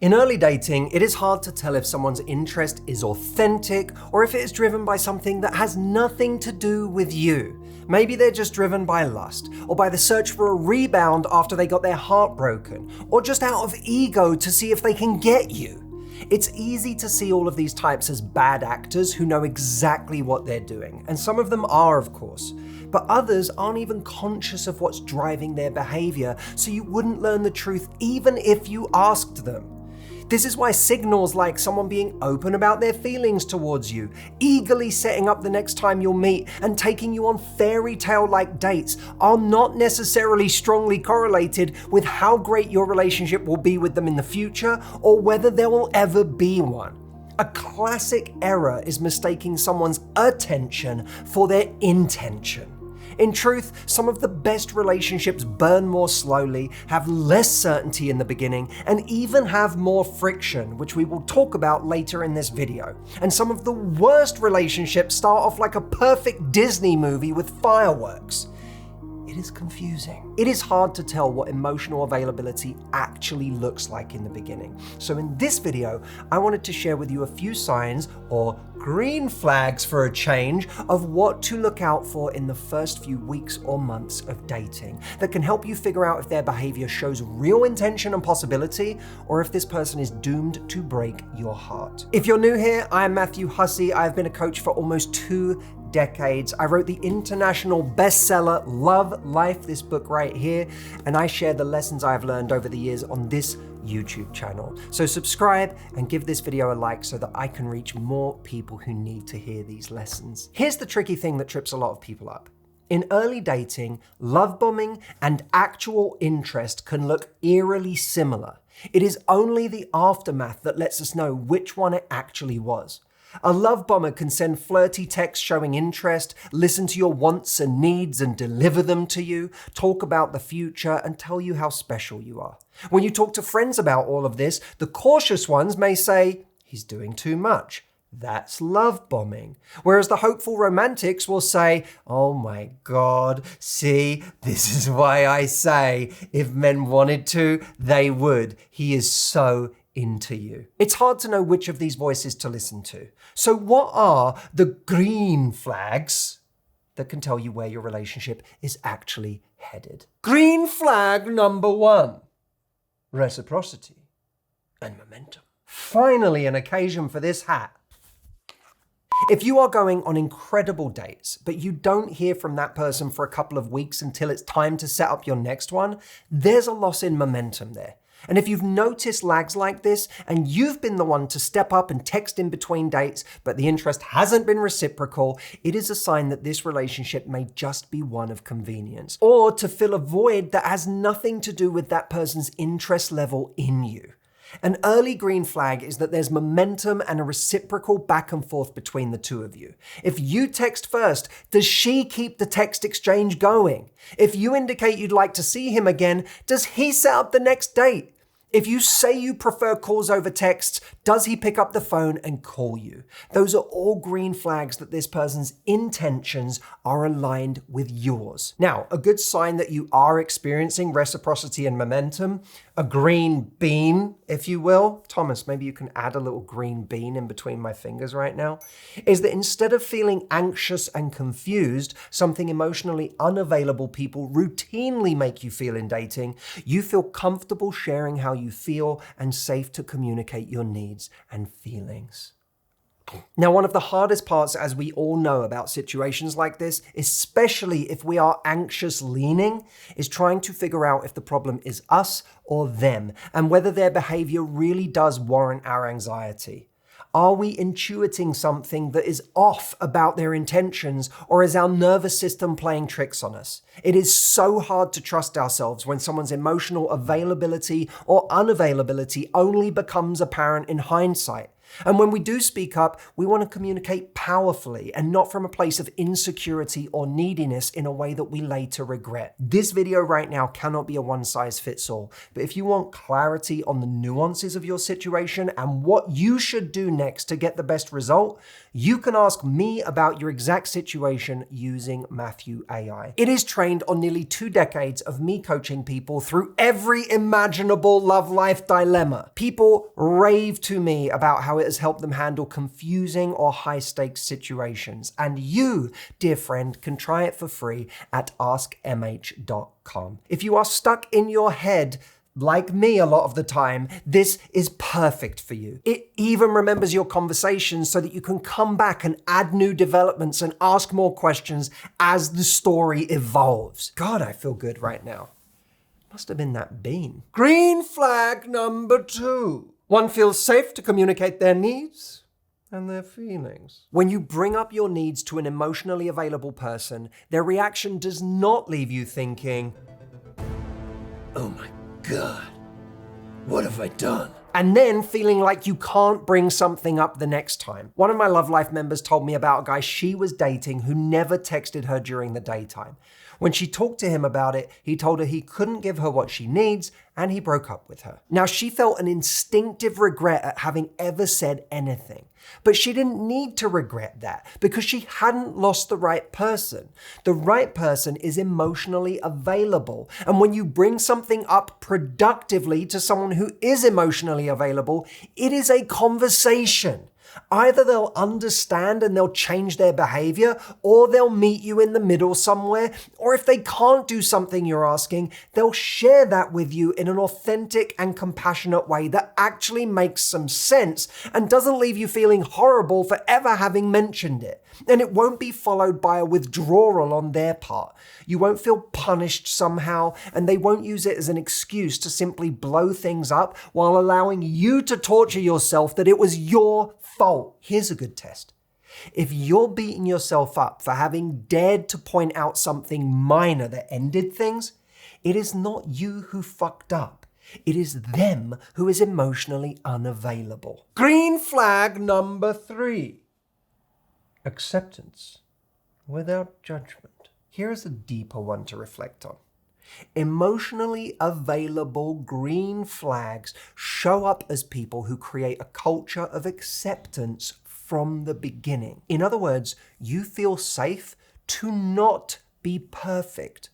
In early dating, it is hard to tell if someone's interest is authentic or if it is driven by something that has nothing to do with you. Maybe they're just driven by lust, or by the search for a rebound after they got their heart broken, or just out of ego to see if they can get you. It's easy to see all of these types as bad actors who know exactly what they're doing, and some of them are, of course. But others aren't even conscious of what's driving their behavior, so you wouldn't learn the truth even if you asked them. This is why signals like someone being open about their feelings towards you, eagerly setting up the next time you'll meet, and taking you on fairy tale-like dates are not necessarily strongly correlated with how great your relationship will be with them in the future or whether there will ever be one. A classic error is mistaking someone's attention for their intention. In truth, some of the best relationships burn more slowly, have less certainty in the beginning, and even have more friction, which we will talk about later in this video. And some of the worst relationships start off like a perfect Disney movie with fireworks. It is confusing. It is hard to tell what emotional availability actually looks like in the beginning. So in this video, I wanted to share with you a few signs, or green flags for a change, of what to look out for in the first few weeks or months of dating that can help you figure out if their behavior shows real intention and possibility, or if this person is doomed to break your heart. If you're new here, I am Matthew Hussey. I've been a coach for almost 2 decades. I wrote the international bestseller Love Life, this book right here, and I share the lessons I've learned over the years on this YouTube channel. So subscribe and give this video a like so that I can reach more people who need to hear these lessons. Here's the tricky thing that trips a lot of people up. In early dating, love bombing and actual interest can look eerily similar. It is only the aftermath that lets us know which one it actually was. A love bomber can send flirty texts showing interest, listen to your wants and needs and deliver them to you, talk about the future and tell you how special you are. When you talk to friends about all of this, the cautious ones may say, "He's doing too much. That's love bombing." Whereas the hopeful romantics will say, "Oh my God, see, this is why I say, if men wanted to, they would. He is so into you." It's hard to know which of these voices to listen to. So what are the green flags that can tell you where your relationship is actually headed? Green flag number 1, reciprocity and momentum. Finally, an occasion for this hat. If you are going on incredible dates, but you don't hear from that person for a couple of weeks until it's time to set up your next one, there's a loss in momentum there. And if you've noticed lags like this, and you've been the one to step up and text in between dates, but the interest hasn't been reciprocal, it is a sign that this relationship may just be one of convenience, or to fill a void that has nothing to do with that person's interest level in you. An early green flag is that there's momentum and a reciprocal back and forth between the two of you. If you text first, does she keep the text exchange going? If you indicate you'd like to see him again, does he set up the next date? If you say you prefer calls over texts, does he pick up the phone and call you? Those are all green flags that this person's intentions are aligned with yours. Now, a good sign that you are experiencing reciprocity and momentum, a green bean, if you will. Thomas, maybe you can add a little green bean in between my fingers right now, is that instead of feeling anxious and confused, something emotionally unavailable people routinely make you feel in dating, you feel comfortable sharing how you feel and safe to communicate your needs and feelings. Now, one of the hardest parts, as we all know, about situations like this, especially if we are anxious leaning, is trying to figure out if the problem is us or them, and whether their behavior really does warrant our anxiety. Are we intuiting something that is off about their intentions, or is our nervous system playing tricks on us? It is so hard to trust ourselves when someone's emotional availability or unavailability only becomes apparent in hindsight. And when we do speak up, we want to communicate powerfully and not from a place of insecurity or neediness in a way that we later regret. This video right now cannot be a one-size-fits-all, but if you want clarity on the nuances of your situation and what you should do next to get the best result, you can ask me about your exact situation using Matthew AI. It is trained on nearly 2 decades of me coaching people through every imaginable love-life dilemma. People rave to me about how it has helped them handle confusing or high-stakes situations. And you, dear friend, can try it for free at askmh.com. If you are stuck in your head, like me a lot of the time, this is perfect for you. It even remembers your conversations so that you can come back and add new developments and ask more questions as the story evolves. God, I feel good right now. Must have been that bean. Green flag number 2. One feels safe to communicate their needs and their feelings. When you bring up your needs to an emotionally available person, their reaction does not leave you thinking, oh my God, what have I done? And then feeling like you can't bring something up the next time. One of my Love Life members told me about a guy she was dating who never texted her during the daytime. When she talked to him about it, he told her he couldn't give her what she needs, and he broke up with her. Now, she felt an instinctive regret at having ever said anything. But she didn't need to regret that because she hadn't lost the right person. The right person is emotionally available. And when you bring something up productively to someone who is emotionally available, it is a conversation. Either they'll understand and they'll change their behavior, or they'll meet you in the middle somewhere, or if they can't do something you're asking, they'll share that with you in an authentic and compassionate way that actually makes some sense and doesn't leave you feeling horrible for ever having mentioned it. And it won't be followed by a withdrawal on their part. You won't feel punished somehow, and they won't use it as an excuse to simply blow things up while allowing you to torture yourself that it was your fault. Here's a good test. If you're beating yourself up for having dared to point out something minor that ended things, it is not you who fucked up. It is them who is emotionally unavailable. Green flag number 3. Acceptance without judgment. Here is a deeper one to reflect on. Emotionally available green flags show up as people who create a culture of acceptance from the beginning. In other words, you feel safe to not be perfect.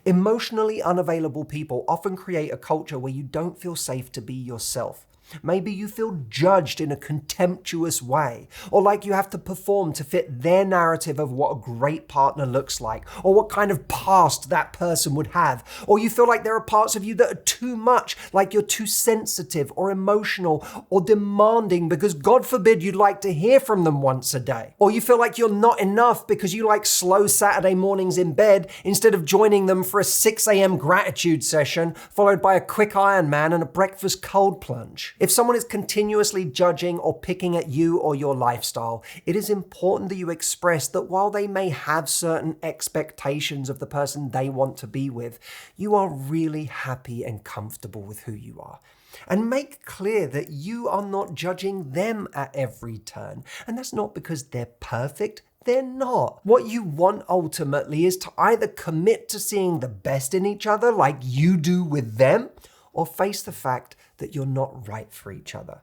Emotionally unavailable people often create a culture where you don't feel safe to be yourself. Maybe you feel judged in a contemptuous way, or like you have to perform to fit their narrative of what a great partner looks like, or what kind of past that person would have. Or you feel like there are parts of you that are too much, like you're too sensitive or emotional or demanding because God forbid you'd like to hear from them once a day. Or you feel like you're not enough because you like slow Saturday mornings in bed instead of joining them for a 6 a.m. gratitude session, followed by a quick Ironman and a breakfast cold plunge. If someone is continuously judging or picking at you or your lifestyle, it is important that you express that while they may have certain expectations of the person they want to be with, you are really happy and comfortable with who you are. And make clear that you are not judging them at every turn. And that's not because they're perfect. They're not. What you want ultimately is to either commit to seeing the best in each other like you do with them, or face the fact that you're not right for each other.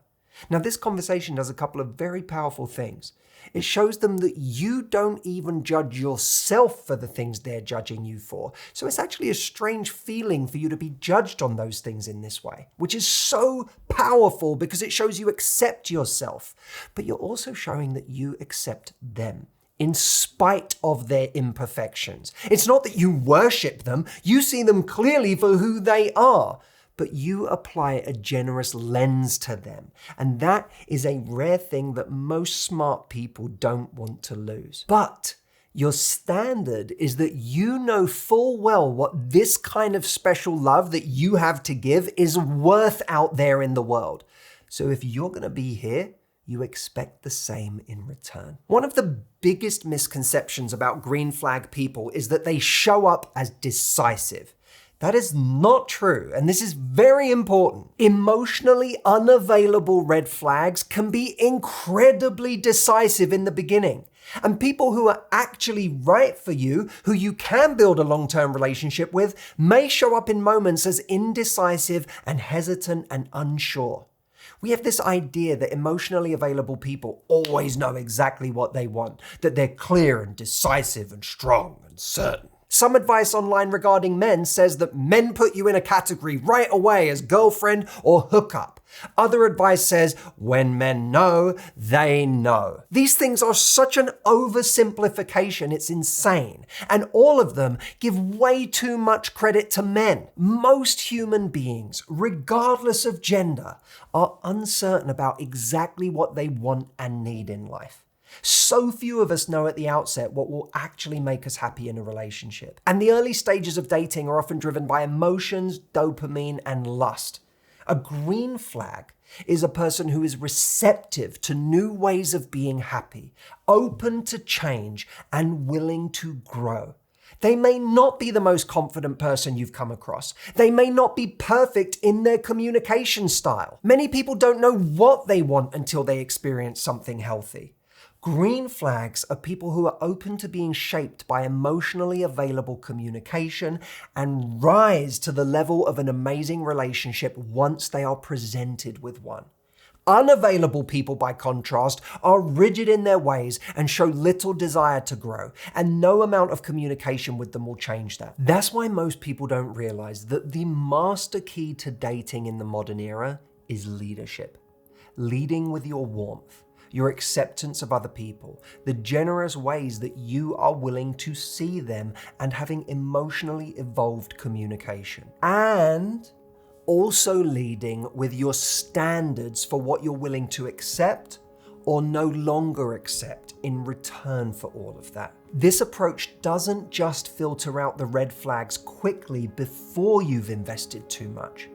Now, this conversation does a couple of very powerful things. It shows them that you don't even judge yourself for the things they're judging you for. So it's actually a strange feeling for you to be judged on those things in this way, which is so powerful because it shows you accept yourself. But you're also showing that you accept them in spite of their imperfections. It's not that you worship them, you see them clearly for who they are. But you apply a generous lens to them. And that is a rare thing that most smart people don't want to lose. But your standard is that you know full well what this kind of special love that you have to give is worth out there in the world. So if you're going to be here, you expect the same in return. One of the biggest misconceptions about green flag people is that they show up as decisive. That is not true, and this is very important. Emotionally unavailable red flags can be incredibly decisive in the beginning. And people who are actually right for you, who you can build a long-term relationship with, may show up in moments as indecisive and hesitant and unsure. We have this idea that emotionally available people always know exactly what they want, that they're clear and decisive and strong and certain. Some advice online regarding men says that men put you in a category right away as girlfriend or hookup. Other advice says when men know, they know. These things are such an oversimplification, it's insane. And all of them give way too much credit to men. Most human beings, regardless of gender, are uncertain about exactly what they want and need in life. So few of us know at the outset what will actually make us happy in a relationship. And the early stages of dating are often driven by emotions, dopamine, and lust. A green flag is a person who is receptive to new ways of being happy, open to change, and willing to grow. They may not be the most confident person you've come across. They may not be perfect in their communication style. Many people don't know what they want until they experience something healthy. Green flags are people who are open to being shaped by emotionally available communication and rise to the level of an amazing relationship once they are presented with one. Unavailable people, by contrast, are rigid in their ways and show little desire to grow, and no amount of communication with them will change that. That's why most people don't realize that the master key to dating in the modern era is leadership. Leading with your warmth, your acceptance of other people, the generous ways that you are willing to see them, and having emotionally evolved communication. And also leading with your standards for what you're willing to accept or no longer accept in return for all of that. This approach doesn't just filter out the red flags quickly before you've invested too much.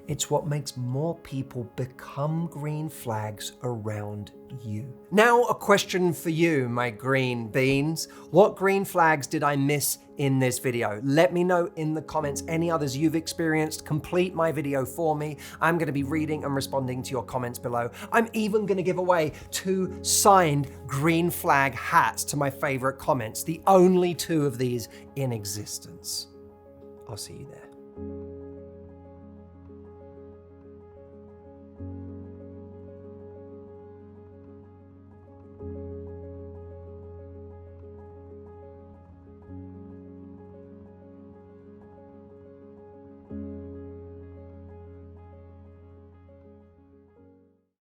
It's what makes more people become green flags around you. Now, a question for you, my green beans. What green flags did I miss in this video? Let me know in the comments any others you've experienced. Complete my video for me. I'm going to be reading and responding to your comments below. I'm even going to give away 2 signed green flag hats to my favorite comments, the only 2 of these in existence. I'll see you there.